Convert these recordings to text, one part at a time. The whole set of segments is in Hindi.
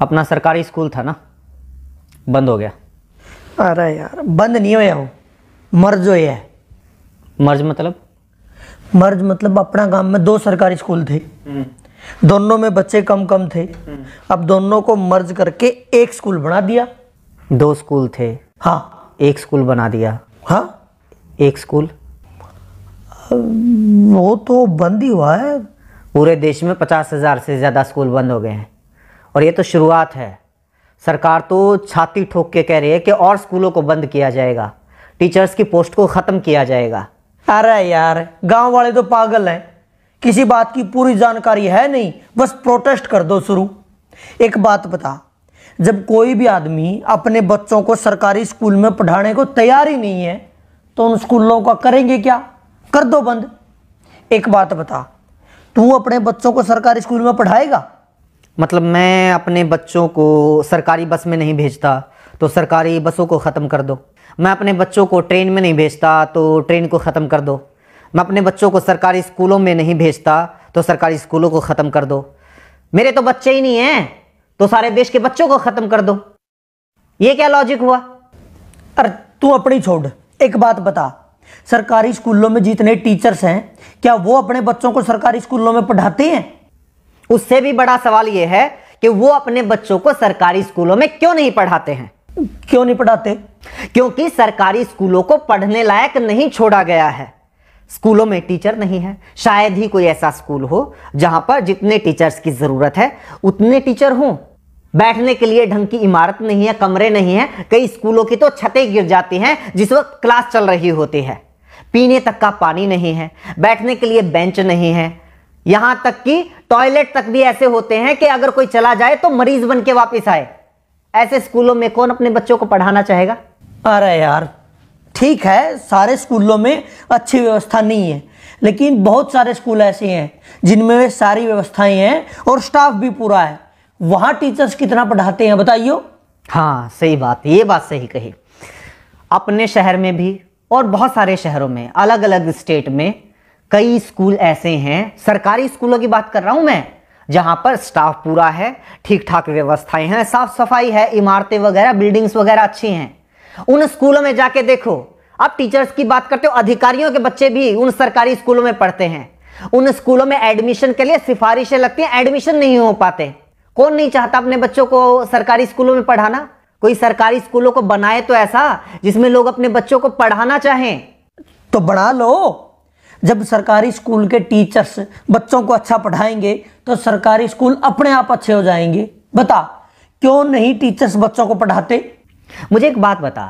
अपना सरकारी स्कूल था ना, बंद हो गया। अरे यार बंद नहीं होया, वो मर्ज होया है। मर्ज मतलब? मर्ज मतलब अपना गांव में 2 सरकारी स्कूल थे, दोनों में बच्चे कम कम थे। अब दोनों को मर्ज करके एक स्कूल बना दिया। 2 स्कूल थे, हाँ, एक स्कूल बना दिया। हाँ, एक स्कूल वो तो बंद ही हुआ है। पूरे देश में 50,000 से ज़्यादा स्कूल बंद हो गए हैं, और ये तो शुरुआत है। सरकार तो छाती ठोक के कह रही है कि और स्कूलों को बंद किया जाएगा, टीचर्स की पोस्ट को ख़त्म किया जाएगा। अरे यार गांव वाले तो पागल हैं, किसी बात की पूरी जानकारी है नहीं, बस प्रोटेस्ट कर दो शुरू। एक बात बता, जब कोई भी आदमी अपने बच्चों को सरकारी स्कूल में पढ़ाने को तैयार ही नहीं है तो उन स्कूलों का करेंगे क्या? कर दो बंद। एक बात बता, तू अपने बच्चों को सरकारी स्कूल में पढ़ाएगा? मतलब मैं अपने बच्चों को सरकारी बस में नहीं भेजता तो सरकारी बसों को ख़त्म कर दो। मैं अपने बच्चों को ट्रेन में नहीं भेजता तो ट्रेन को ख़त्म कर दो। मैं अपने बच्चों को सरकारी स्कूलों में नहीं भेजता तो सरकारी स्कूलों को ख़त्म कर दो। मेरे तो बच्चे ही नहीं हैं तो सारे देश के बच्चों को ख़त्म कर दो। ये क्या लॉजिक हुआ? अरे तू अपनी छोड़, एक बात बता, सरकारी स्कूलों में जितने टीचर्स हैं क्या वो अपने बच्चों को सरकारी स्कूलों में पढ़ाते हैं? उससे भी बड़ा सवाल यह है कि वो अपने बच्चों को सरकारी स्कूलों में क्यों नहीं पढ़ाते हैं? क्यों नहीं पढ़ाते? क्योंकि सरकारी स्कूलों को पढ़ने लायक नहीं छोड़ा गया है। स्कूलों में टीचर नहीं है। शायद ही कोई ऐसा स्कूल हो जहां पर जितने टीचर्स की जरूरत है उतने टीचर हों। बैठने के लिए ढंग की इमारत नहीं है, कमरे नहीं है। कई स्कूलों की तो छतें गिर जाती हैं जिस वक्त क्लास चल रही होती है। पीने तक का पानी नहीं है, बैठने के लिए बेंच नहीं है, यहां तक कि टॉयलेट तक भी ऐसे होते हैं कि अगर कोई चला जाए तो मरीज बन के वापस आए। ऐसे स्कूलों में कौन अपने बच्चों को पढ़ाना चाहेगा? अरे यार ठीक है, सारे स्कूलों में अच्छी व्यवस्था नहीं है, लेकिन बहुत सारे स्कूल ऐसे हैं जिनमें सारी व्यवस्थाएं हैं और स्टाफ भी पूरा है। वहां टीचर्स कितना पढ़ाते हैं बताइए? हाँ सही बात, ये बात सही कही। अपने शहर में भी और बहुत सारे शहरों में, अलग अलग स्टेट में कई स्कूल ऐसे हैं, सरकारी स्कूलों की बात कर रहा हूं मैं, जहां पर स्टाफ पूरा है, ठीक ठाक व्यवस्थाएं हैं, साफ सफाई है, इमारतें वगैरह, बिल्डिंग्स वगैरह अच्छी हैं। उन स्कूलों में जाके देखो। आप टीचर्स की बात करते हो, अधिकारियों के बच्चे भी उन सरकारी स्कूलों में पढ़ते हैं। उन स्कूलों में एडमिशन के लिए सिफारिशें लगती हैं, एडमिशन नहीं हो पाते। कौन नहीं चाहता अपने बच्चों को सरकारी स्कूलों में पढ़ाना? कोई सरकारी स्कूलों को बनाए तो ऐसा जिसमें लोग अपने बच्चों को पढ़ाना चाहें। तो बना लो। जब सरकारी स्कूल के टीचर्स बच्चों को अच्छा पढ़ाएंगे तो सरकारी स्कूल अपने आप अच्छे हो जाएंगे। बता क्यों नहीं टीचर्स बच्चों को पढ़ाते? मुझे एक बात बता,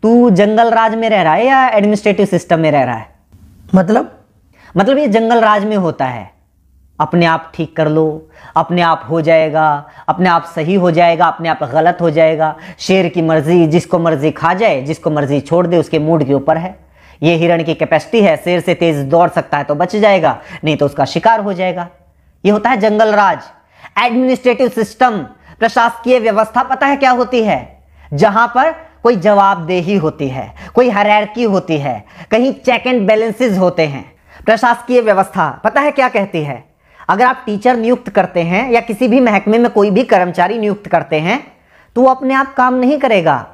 तू जंगल राज में रह रहा है या एडमिनिस्ट्रेटिव सिस्टम में रह रहा है? मतलब ये जंगल राज में होता है। अपने आप ठीक कर लो, अपने आप हो जाएगा, अपने आप सही हो जाएगा, अपने आप गलत हो जाएगा। शेर की मर्जी, जिसको मर्जी खा जाए, जिसको मर्जी छोड़ दे, उसके मूड के ऊपर है। ये हिरण की कैपेसिटी है, शेर से तेज दौड़ सकता है तो बच जाएगा, नहीं तो उसका शिकार हो जाएगा। ये होता है जंगल राज। एडमिनिस्ट्रेटिव सिस्टम, प्रशासकीय व्यवस्था पता है क्या होती है? जहां पर कोई जवाबदेही होती है, कोई हायरार्की होती है, कहीं चेक एंड बैलेंसेस होते हैं। प्रशासकीय व्यवस्था पता है क्या कहती है? अगर आप टीचर नियुक्त करते हैं या किसी भी महकमे में कोई भी कर्मचारी नियुक्त करते हैं तो वो अपने आप काम नहीं करेगा,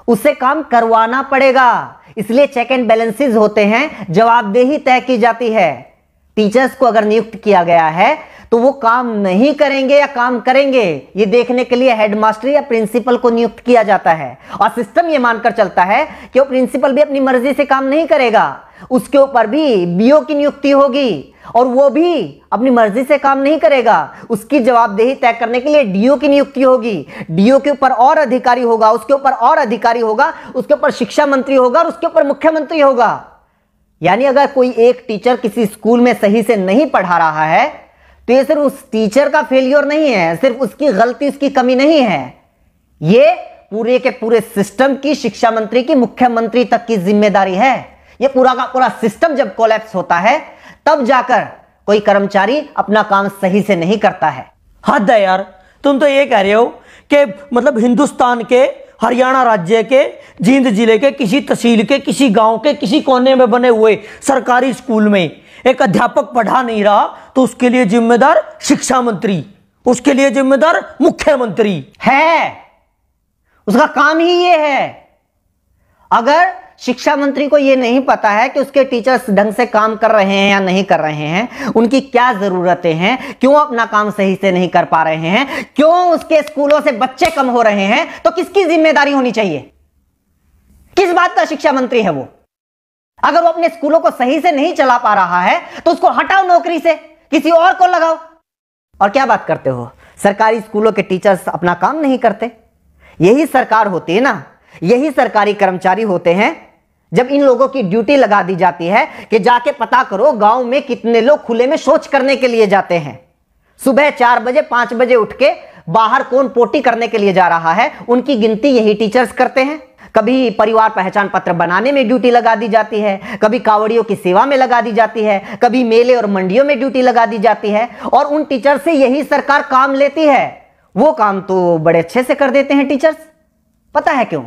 उससे काम करवाना पड़ेगा। इसलिए चेक एंड बैलेंसेस होते हैं, जवाबदेही तय की जाती है। टीचर्स को अगर नियुक्त किया गया है तो वो काम नहीं करेंगे या काम करेंगे, ये देखने के लिए हेडमास्टर या प्रिंसिपल को नियुक्त किया जाता है। और सिस्टम ये मानकर चलता है कि वो प्रिंसिपल भी अपनी मर्जी से काम नहीं करेगा, उसके ऊपर भी बीओ की नियुक्ति होगी और वो भी अपनी मर्जी से काम नहीं करेगा। उसकी जवाबदेही तय करने के लिए डीओ की नियुक्ति होगी। डीओ के ऊपर और अधिकारी होगा, उसके ऊपर और अधिकारी होगा, उसके ऊपर शिक्षा मंत्री होगा और उसके ऊपर मुख्यमंत्री होगा। यानी अगर कोई एक टीचर किसी स्कूल में सही से नहीं पढ़ा रहा है तो ये सिर्फ उस टीचर का फेलियर नहीं है, सिर्फ उसकी गलती, उसकी कमी नहीं है, ये पूरे के पूरे सिस्टम की, शिक्षा मंत्री की, मुख्यमंत्री तक की जिम्मेदारी है। ये पूरा का पूरा सिस्टम जब कोलैप्स होता है तब जाकर कोई कर्मचारी अपना काम सही से नहीं करता है। हद है यार, तुम तो ये कह रहे हो कि मतलब हिंदुस्तान के हरियाणा राज्य के जींद जिले के किसी तहसील के किसी गांव के किसी कोने में बने हुए सरकारी स्कूल में एक अध्यापक पढ़ा नहीं रहा तो उसके लिए जिम्मेदार शिक्षा मंत्री, उसके लिए जिम्मेदार मुख्यमंत्री है। उसका काम ही ये है। अगर शिक्षा मंत्री को यह नहीं पता है कि उसके टीचर्स ढंग से काम कर रहे हैं या नहीं कर रहे हैं, उनकी क्या जरूरतें हैं, क्यों अपना काम सही से नहीं कर पा रहे हैं, क्यों उसके स्कूलों से बच्चे कम हो रहे हैं, तो किसकी जिम्मेदारी होनी चाहिए? किस बात का शिक्षा मंत्री है वो? अगर वो अपने स्कूलों को सही से नहीं चला पा रहा है तो उसको हटाओ नौकरी से, किसी और को लगाओ। और क्या बात करते हो, सरकारी स्कूलों के टीचर्स अपना काम नहीं करते? यही सरकार होती है ना, यही सरकारी कर्मचारी होते हैं। जब इन लोगों की ड्यूटी लगा दी जाती है कि जाके पता करो गांव में कितने लोग खुले में शौच करने के लिए जाते हैं, सुबह 4 बजे 5 बजे उठ के बाहर कौन पोटी करने के लिए जा रहा है, उनकी गिनती यही टीचर्स करते हैं। कभी परिवार पहचान पत्र बनाने में ड्यूटी लगा दी जाती है, कभी कावड़ियों की सेवा में लगा दी जाती है, कभी मेले और मंडियों में ड्यूटी लगा दी जाती है, और उन टीचर से यही सरकार काम लेती है। वो काम तो बड़े अच्छे से कर देते हैं टीचर्स। पता है क्यों?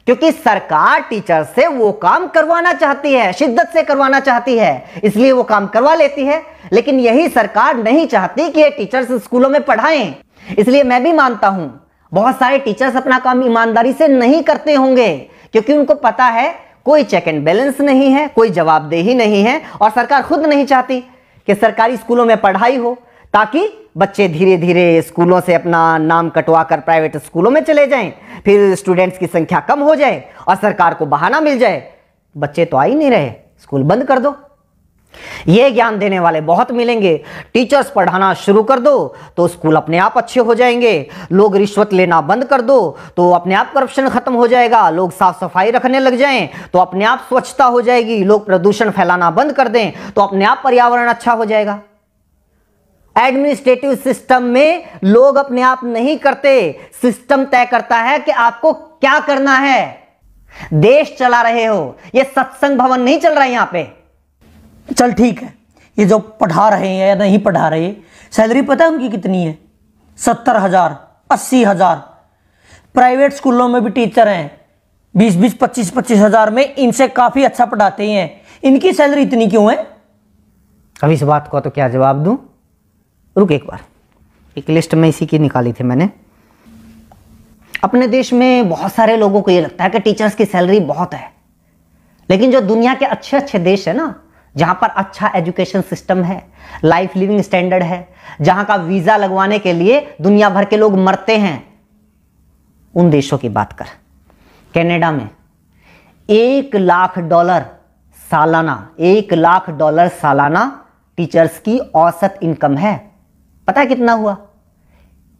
क्योंकि सरकार टीचर से वो काम करवाना चाहती है, शिद्दत से करवाना चाहती है, इसलिए वो काम करवा लेती है। लेकिन यही सरकार नहीं चाहती कि ये टीचर्स स्कूलों में पढ़ाएं। इसलिए मैं भी मानता हूं बहुत सारे टीचर्स अपना काम ईमानदारी से नहीं करते होंगे, क्योंकि उनको पता है कोई चेक एंड बैलेंस नहीं है, कोई जवाबदेही नहीं है, और सरकार खुद नहीं चाहती कि सरकारी स्कूलों में पढ़ाई हो, ताकि बच्चे धीरे धीरे स्कूलों से अपना नाम कटवा कर प्राइवेट स्कूलों में चले जाएं, फिर स्टूडेंट्स की संख्या कम हो जाए और सरकार को बहाना मिल जाए, बच्चे तो आ ही नहीं रहे, स्कूल बंद कर दो। ये ज्ञान देने वाले बहुत मिलेंगे। टीचर्स पढ़ाना शुरू कर दो तो स्कूल अपने आप अच्छे हो जाएंगे। लोग रिश्वत लेना बंद कर दो तो अपने आप करप्शन खत्म हो जाएगा। लोग साफ सफाई रखने लग जाएं तो अपने आप स्वच्छता हो जाएगी। लोग प्रदूषण फैलाना बंद कर दें तो अपने आप पर्यावरण अच्छा हो जाएगा। एडमिनिस्ट्रेटिव सिस्टम में लोग अपने आप नहीं करते, सिस्टम तय करता है कि आपको क्या करना है। देश चला रहे हो, ये सत्संग भवन नहीं चल रहा है यहां पे। चल ठीक है, ये जो पढ़ा रहे हैं या नहीं पढ़ा रहे, सैलरी पता है उनकी कितनी है? 70,000, 80,000। प्राइवेट स्कूलों में भी टीचर हैं 20-20, 25-25 हजार में, इनसे काफी अच्छा पढ़ाते हैं। इनकी सैलरी इतनी क्यों है? अब इस बात को तो क्या जवाब दूं? रुक एक बार, एक लिस्ट में इसी की निकाली थी मैंने। अपने देश में बहुत सारे लोगों को ये लगता है कि टीचर्स की सैलरी बहुत है, लेकिन जो दुनिया के अच्छे अच्छे देश है ना, जहां पर अच्छा एजुकेशन सिस्टम है, लाइफ लिविंग स्टैंडर्ड है, जहां का वीजा लगवाने के लिए दुनिया भर के लोग मरते हैं, उन देशों की बात कर। कनाडा में $1,00,000 सालाना, $1,00,000 सालाना टीचर्स की औसत इनकम है। पता है कितना हुआ?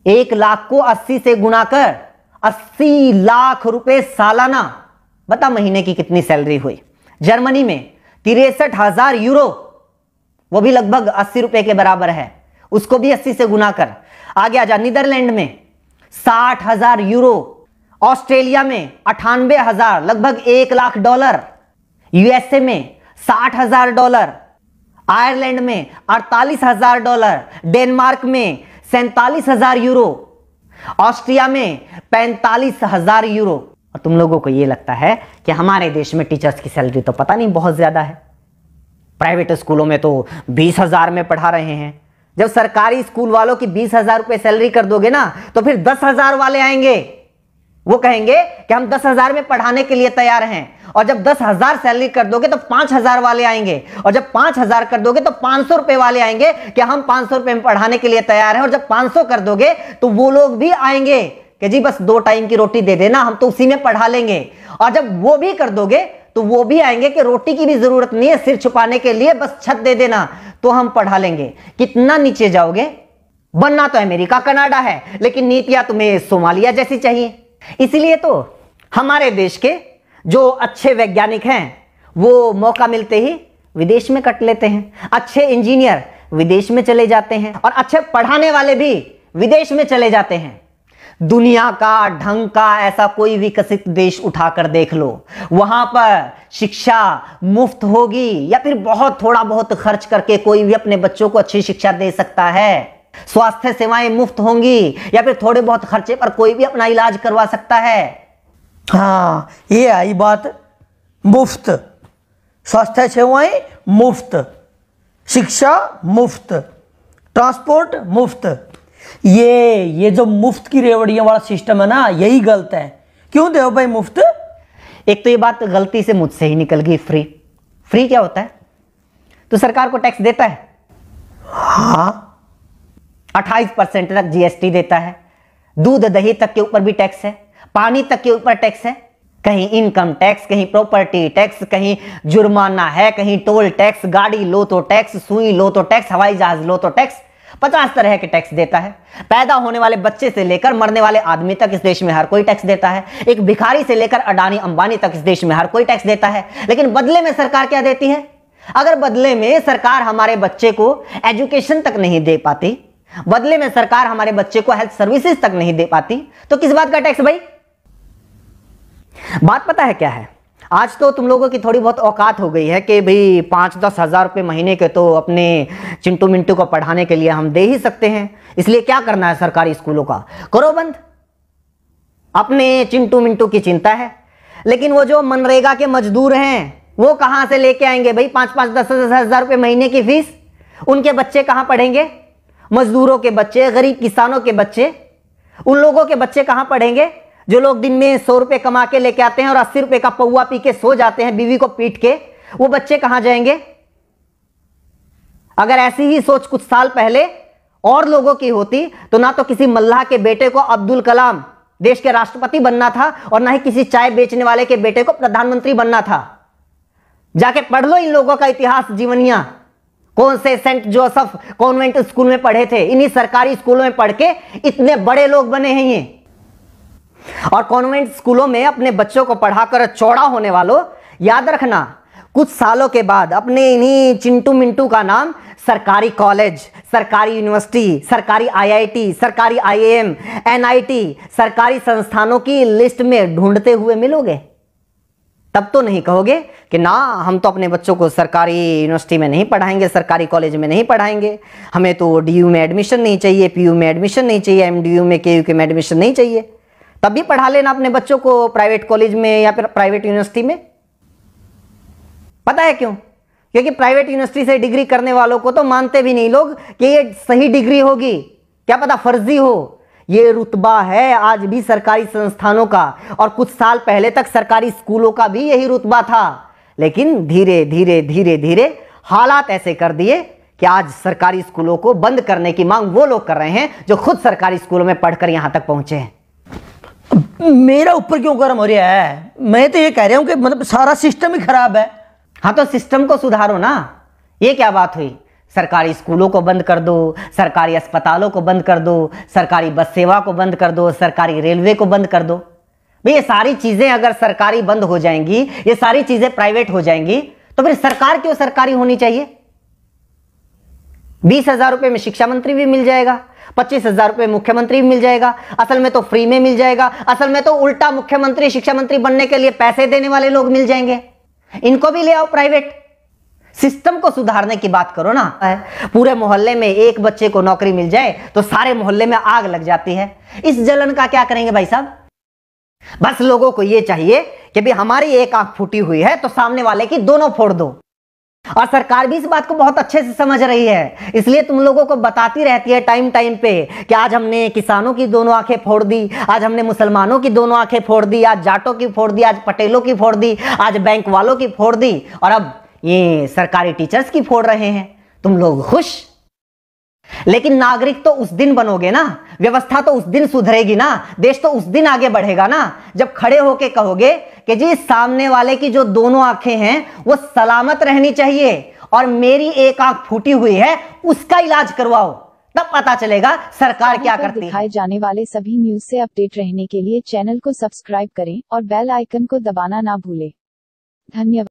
1,00,000 को 80 से गुणा कर 80 लाख रुपए सालाना। बता महीने की कितनी सैलरी हुई? जर्मनी में 63,000 यूरो, वो भी लगभग 80 रुपए के बराबर है, उसको भी 80 से गुना कर। आगे आ जा, नीदरलैंड में 60,000 यूरो, ऑस्ट्रेलिया में 98,000, लगभग $1,00,000, यूएसए में $60,000, आयरलैंड में $48,000, डेनमार्क में 47,000 यूरो, ऑस्ट्रिया में 45,000 यूरो। और तुम लोगों को यह लगता है कि हमारे देश में टीचर्स की सैलरी तो पता नहीं बहुत ज्यादा है। प्राइवेट स्कूलों में तो 20,000 में पढ़ा रहे हैं। जब सरकारी स्कूल वालों की 20,000 रुपए सैलरी कर दोगे ना, तो फिर 10,000 वाले आएंगे, वो कहेंगे कि हम 10,000 में पढ़ाने के लिए तैयार हैं। और जब 10,000 सैलरी कर दोगे तो 5,000 वाले आएंगे, और जब 5,000 कर दोगे तो 500 रुपए वाले आएंगे कि हम 500 रुपए में पढ़ाने के लिए तैयार हैं। और जब 500 कर दोगे तो वो लोग भी आएंगे कि जी बस 2 टाइम की रोटी दे देना, हम तो उसी में पढ़ा लेंगे। और जब वो भी कर दोगे तो वो भी आएंगे कि रोटी की भी जरूरत नहीं है, सिर छुपाने के लिए बस छत दे देना तो हम पढ़ा लेंगे। कितना नीचे जाओगे? बनना तो अमेरिका कनाडा है, लेकिन नीतियां तुम्हें सोमालिया जैसी चाहिए। इसलिए तो हमारे देश के जो अच्छे वैज्ञानिक हैं वो मौका मिलते ही विदेश में कट लेते हैं, अच्छे इंजीनियर विदेश में चले जाते हैं, और अच्छे पढ़ाने वाले भी विदेश में चले जाते हैं। दुनिया का ढंग का ऐसा कोई विकसित देश उठाकर देख लो, वहां पर शिक्षा मुफ्त होगी या फिर बहुत थोड़ा बहुत खर्च करके कोई भी अपने बच्चों को अच्छी शिक्षा दे सकता है। स्वास्थ्य सेवाएं मुफ्त होंगी या फिर थोड़े बहुत खर्चे पर कोई भी अपना इलाज करवा सकता है। हाँ, ये आई बात, मुफ्त स्वास्थ्य सेवाएं मुफ्त, शिक्षा मुफ्त, ट्रांसपोर्ट मुफ्त। ये जो मुफ्त की रेवड़ियों वाला सिस्टम है ना, यही गलत है। क्यों दे भाई मुफ्त? एक तो ये बात गलती से मुझसे ही निकल गई, फ्री। फ्री क्या होता है? तो सरकार को टैक्स देता है, हाँ 28% तक जीएसटी देता है, दूध दही तक के ऊपर भी टैक्स है, पानी तक के ऊपर टैक्स है, कहीं इनकम टैक्स, कहीं प्रॉपर्टी टैक्स, कहीं जुर्माना है, कहीं टोल टैक्स, गाड़ी लो तो टैक्स, सुई लो तो टैक्स, हवाई जहाज लो तो टैक्स, 50 तरह के टैक्स देता है। पैदा होने वाले बच्चे से लेकर मरने वाले आदमी तक इस देश में हर कोई टैक्स देता है। एक भिखारी से लेकर अडानी अंबानी तक इस देश में हर कोई टैक्स देता है। लेकिन बदले में सरकार क्या देती है? अगर बदले में सरकार हमारे बच्चे को एजुकेशन तक नहीं दे पाती, बदले में सरकार हमारे बच्चे को हेल्थ सर्विसेज तक नहीं दे पाती, तो किस बात का टैक्स भाई? बात पता है क्या है? आज तो तुम लोगों की थोड़ी बहुत औकात हो गई है कि भाई 5-10 हजार रुपए महीने के तो अपने चिंटू मिंटू को पढ़ाने के लिए हम दे ही सकते हैं, इसलिए क्या करना है सरकारी स्कूलों का, करो बंद। अपने चिंटू मिंटू की चिंता है, लेकिन वो जो मनरेगा के मजदूर हैं वो कहां से लेके आएंगे भाई 5-5-10 हजार रुपए महीने की फीस? उनके बच्चे कहां पढ़ेंगे? मजदूरों के बच्चे, गरीब किसानों के बच्चे, उन लोगों के बच्चे कहां पढ़ेंगे जो लोग दिन में 100 रुपए कमा के लेके आते हैं और 80 रुपए का पौवा पी के सो जाते हैं बीवी को पीट के? वो बच्चे कहां जाएंगे? अगर ऐसी ही सोच कुछ साल पहले और लोगों की होती तो ना तो किसी मल्लाह के बेटे को अब्दुल कलाम देश के राष्ट्रपति बनना था और ना ही किसी चाय बेचने वाले के बेटे को प्रधानमंत्री बनना था। जाके पढ़ लो इन लोगों का इतिहास, जीवनियां, कौन से सेंट जोसेफ कॉन्वेंट स्कूल में पढ़े थे, इन्हीं सरकारी स्कूलों में पढ़ के इतने बड़े लोग बने हैं ये। और कॉन्वेंट स्कूलों में अपने बच्चों को पढ़ाकर चौड़ा होने वालों, याद रखना कुछ सालों के बाद अपने इन्हीं चिंटू मिंटू का नाम सरकारी कॉलेज, सरकारी यूनिवर्सिटी, सरकारी आईआईटी, सरकारी आईएएम, एनआईटी, सरकारी संस्थानों की लिस्ट में ढूंढते हुए मिलोगे। तब तो नहीं कहोगे कि ना हम तो अपने बच्चों को सरकारी यूनिवर्सिटी में नहीं पढ़ाएंगे, सरकारी कॉलेज में नहीं पढ़ाएंगे, हमें तो डीयू में एडमिशन नहीं चाहिए, पीयू में एडमिशन नहीं चाहिए, एमडीयू में केयू में एडमिशन नहीं चाहिए। तब भी पढ़ा लेना अपने बच्चों को प्राइवेट कॉलेज में या फिर प्राइवेट यूनिवर्सिटी में। पता है क्यों? क्योंकि प्राइवेट यूनिवर्सिटी से डिग्री करने वालों को तो मानते भी नहीं लोग कि ये सही डिग्री होगी, क्या पता फर्जी हो। ये रुतबा है आज भी सरकारी संस्थानों का, और कुछ साल पहले तक सरकारी स्कूलों का भी यही रुतबा था। लेकिन धीरे धीरे धीरे धीरे हालात ऐसे कर दिए कि आज सरकारी स्कूलों को बंद करने की मांग वो लोग कर रहे हैं जो खुद सरकारी स्कूलों में पढ़कर यहां तक पहुंचे हैं। मेरा ऊपर क्यों गर्म हो रहा है? मैं तो ये कह रहा हूं कि मतलब सारा सिस्टम ही खराब है। हाँ तो सिस्टम को सुधारो ना। ये क्या बात हुई? सरकारी स्कूलों को बंद कर दो, सरकारी अस्पतालों को बंद कर दो, सरकारी बस सेवा को बंद कर दो, सरकारी रेलवे को बंद कर दो। भाई ये सारी चीजें अगर सरकारी बंद हो जाएंगी, ये सारी चीजें प्राइवेट हो जाएंगी, तो फिर सरकार क्यों सरकारी होनी चाहिए? 20,000 रुपए में शिक्षा मंत्री भी मिल जाएगा, 25,000 रुपए मुख्यमंत्री भी मिल जाएगा। असल में तो फ्री में मिल जाएगा, असल में तो उल्टा मुख्यमंत्री शिक्षा मंत्री बनने के लिए पैसे देने वाले लोग मिल जाएंगे। इनको भी ले आओ प्राइवेट। सिस्टम को सुधारने की बात करो ना। पूरे मोहल्ले में एक बच्चे को नौकरी मिल जाए तो सारे मोहल्ले में आग लग जाती है। इस जलन का क्या करेंगे भाई साहब? बस लोगों को यह चाहिए कि भाई हमारी एक आंख फूटी हुई है तो सामने वाले की दोनों फोड़ दो। और सरकार भी इस बात को बहुत अच्छे से समझ रही है, इसलिए तुम लोगों को बताती रहती है टाइम टाइम पे कि आज हमने किसानों की दोनों आंखें फोड़ दी, आज हमने मुसलमानों की दोनों आंखें फोड़ दी, आज जाटों की फोड़ दी, आज पटेलों की फोड़ दी, आज बैंक वालों की फोड़ दी, और अब ये सरकारी टीचर्स की फोड़ रहे हैं। तुम लोग खुश? लेकिन नागरिक तो उस दिन बनोगे ना, व्यवस्था तो उस दिन सुधरेगी ना, देश तो उस दिन आगे बढ़ेगा ना, जब खड़े होके कहोगे कि जी सामने वाले की जो दोनों आंखें हैं वो सलामत रहनी चाहिए और मेरी एक आंख फूटी हुई है उसका इलाज करवाओ। तब पता चलेगा सरकार क्या करती है। दिखाए जाने वाले सभी न्यूज से अपडेट रहने के लिए चैनल को सब्सक्राइब करें और बेल आइकन को दबाना ना भूलें। धन्यवाद।